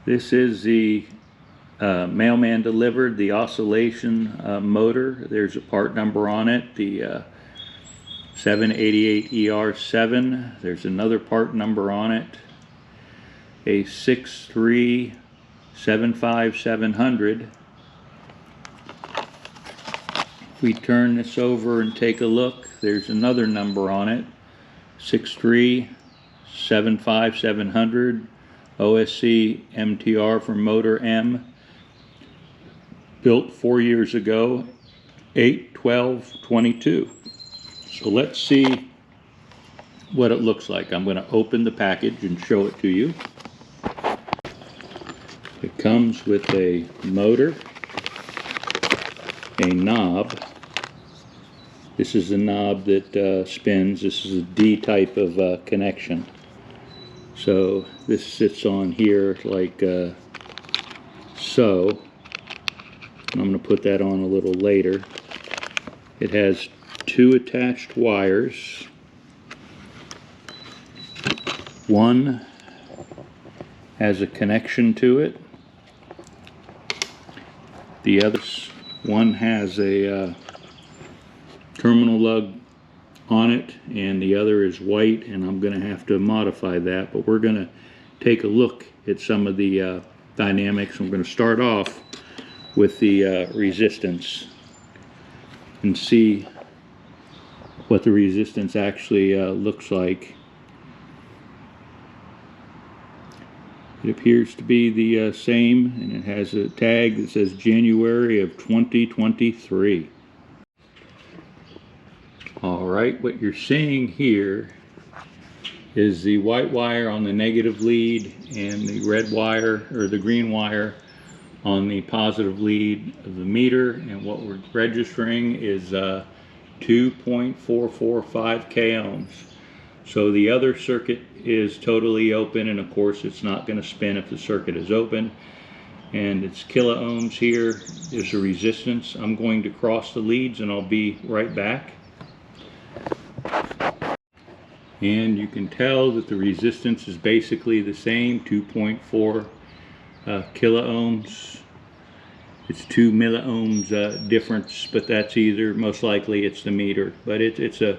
This is the mailman delivered the Oscillation motor. There's a part number on it, the 788ER7. There's another part number on it, a 6375700. If we turn this over and take a look, there's another number on it, 6375700. OSC MTR for motor M, built 4 years ago, 8/12/22. So let's see what it looks like. I'm going to open the package and show it to you. It comes with a motor, a knob. This is the knob that spins. This is a D type of connection. So this sits on here like so. I'm going to put that on a little later. It has two attached wires. One has a connection to it. The other one has a terminal lug on it, and the other is white, and I'm going to have to modify that, but we're going to take a look at some of the dynamics. I'm going to start off with the resistance and see what the resistance actually looks like. It appears to be the same, and it has a tag that says January of 2023. Alright, what you're seeing here is the white wire on the negative lead and the red wire, or the green wire, on the positive lead of the meter, and what we're registering is 2.445 k ohms. So the other circuit is totally open, and of course it's not going to spin if the circuit is open, and it's kilo ohms. Here is the resistance. I'm going to cross the leads and I'll be right back. And you can tell that the resistance is basically the same, 2.4 kilo ohms. It's 2 milliohms difference, but that's either, most likely it's the meter, but it's a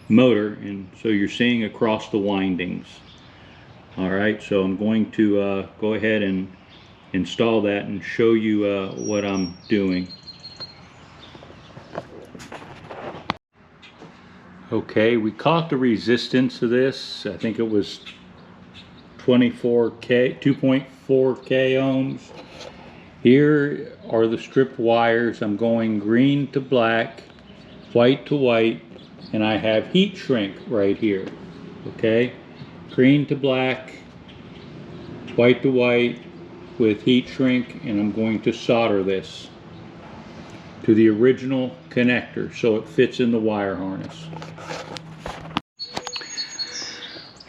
motor, and so you're seeing across the windings. Alright, so I'm going to go ahead and install that and show you what I'm doing. Okay, we caught the resistance of this. I think it was 2.4 k ohms. Here are the stripped wires. I'm going green to black, white to white, and I have heat shrink right here. Okay, green to black, white to white with heat shrink, and I'm going to solder this to the original connector so it fits in the wire harness.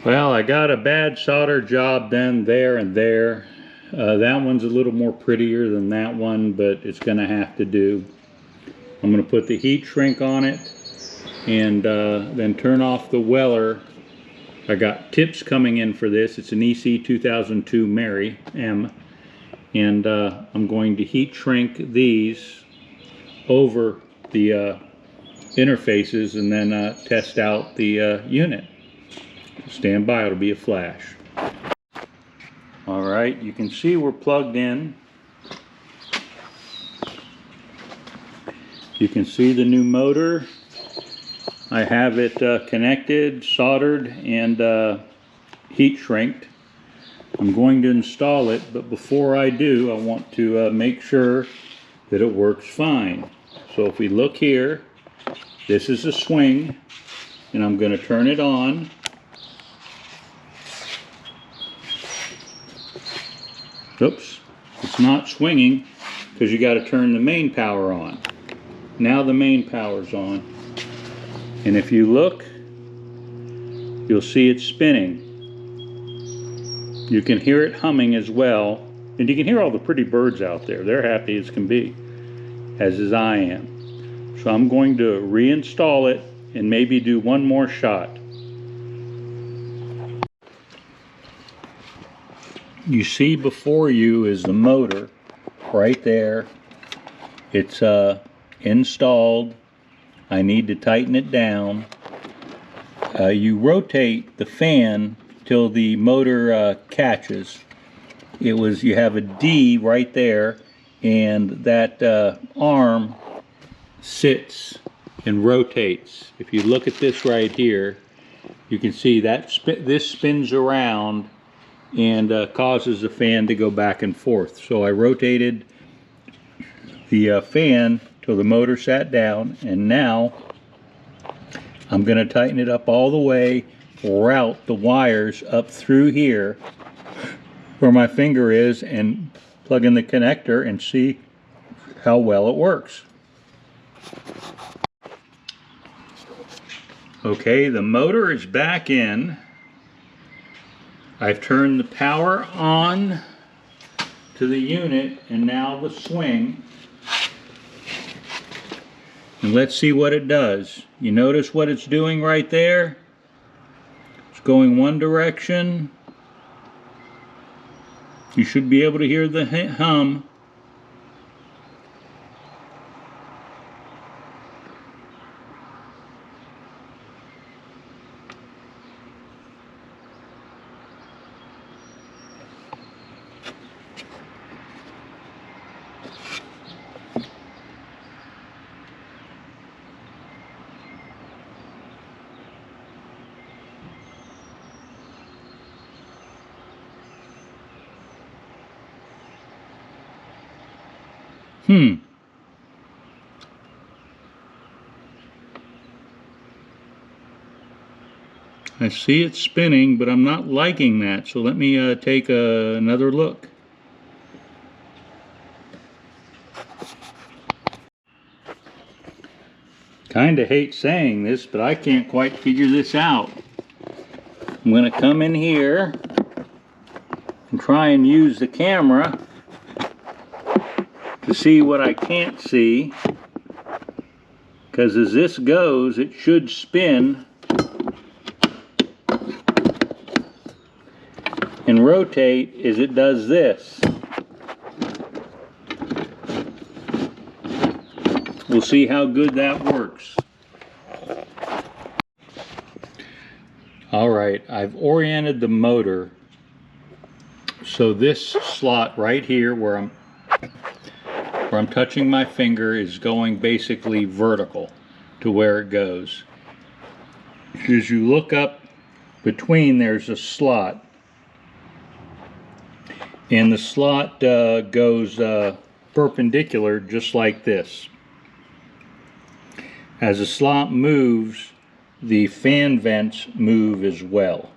Well, I got a bad solder job done there and there. That one's a little more prettier than that one, but it's going to have to do. I'm going to put the heat shrink on it and then turn off the weller. I got tips coming in for this. It's an EC 2002 Mary M, and I'm going to heat shrink these over the interfaces and then test out the unit. Stand by, it'll be a flash. Alright, you can see we're plugged in. You can see the new motor. I have it connected, soldered, and heat shrinked. I'm going to install it, but before I do, I want to make sure that it works fine. So if we look here, this is a swing, and I'm going to turn it on. Oops, it's not swinging because you got to turn the main power on. Now the main power's on, and if you look, you'll see it spinning. You can hear it humming as well, and you can hear all the pretty birds out there. They're happy as can be, as I am. So I'm going to reinstall it and maybe do one more shot. you see before you is the motor right there. It's installed. I need to tighten it down. You rotate the fan till the motor catches. You have a D right there, and that arm sits and rotates. If you look at this right here, you can see that this spins around and causes the fan to go back and forth. So I rotated the fan till the motor sat down, and now I'm going to tighten it up all the way, route the wires up through here where my finger is, and plug in the connector and see how well it works. Okay, the motor is back in. I've turned the power on to the unit and now the swing. And let's see what it does. You notice what it's doing right there? It's going one direction. You should be able to hear the hum. I see it spinning, but I'm not liking that, so let me take another look. Kinda hate saying this, but I can't quite figure this out. I'm gonna come in here and try and use the camera to see what I can't see, because as this goes, it should spin and rotate as it does this. We'll see how good that works. Alright, I've oriented the motor so this slot right here where I'm touching my finger is going basically vertical to where it goes. As you look up between, there's a slot, and the slot goes perpendicular just like this. As the slot moves, the fan vents move as well.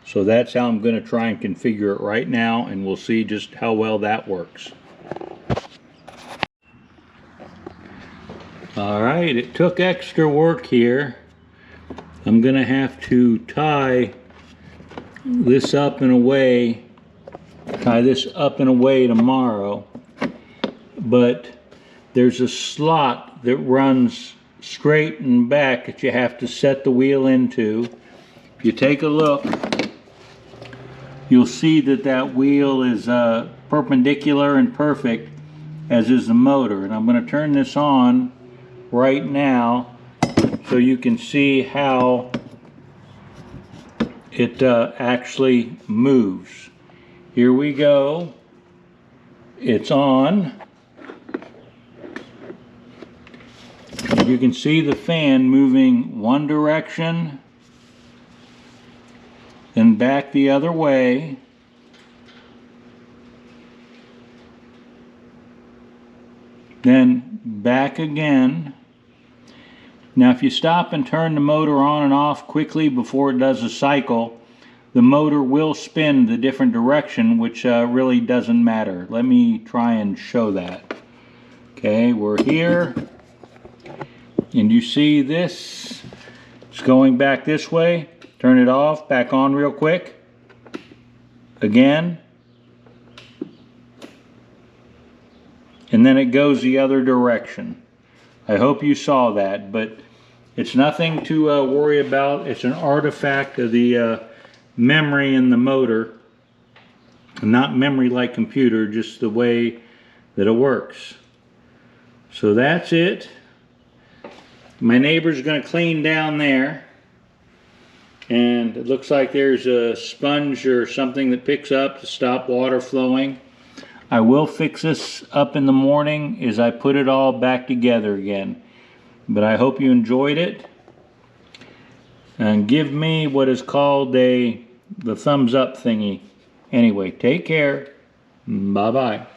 So that's how I'm going to try and configure it right now, and we'll see just how well that works. Alright, it took extra work here. I'm going to have to tie this up and away, tomorrow, but there's a slot that runs straight and back that you have to set the wheel into. If you take a look, you'll see that that wheel is perpendicular and perfect, as is the motor. And I'm going to turn this on right now so you can see how it actually moves. Here we go. It's on. You can see the fan moving one direction, then back the other way, then back again. Now if you stop and turn the motor on and off quickly before it does a cycle, the motor will spin the different direction, which really doesn't matter. Let me try and show that. Okay, we're here, and you see this, it's going back this way. Turn it off, back on real quick. Again. And then it goes the other direction. I hope you saw that, but it's nothing to worry about. It's an artifact of the memory in the motor. Not memory like computer, just the way that it works. So that's it. My neighbor's going to clean down there. And it looks like there's a sponge or something that picks up to stop water flowing. I will fix this up in the morning as I put it all back together again. But I hope you enjoyed it. And give me what is called the thumbs up thingy. Anyway, take care. Bye-bye.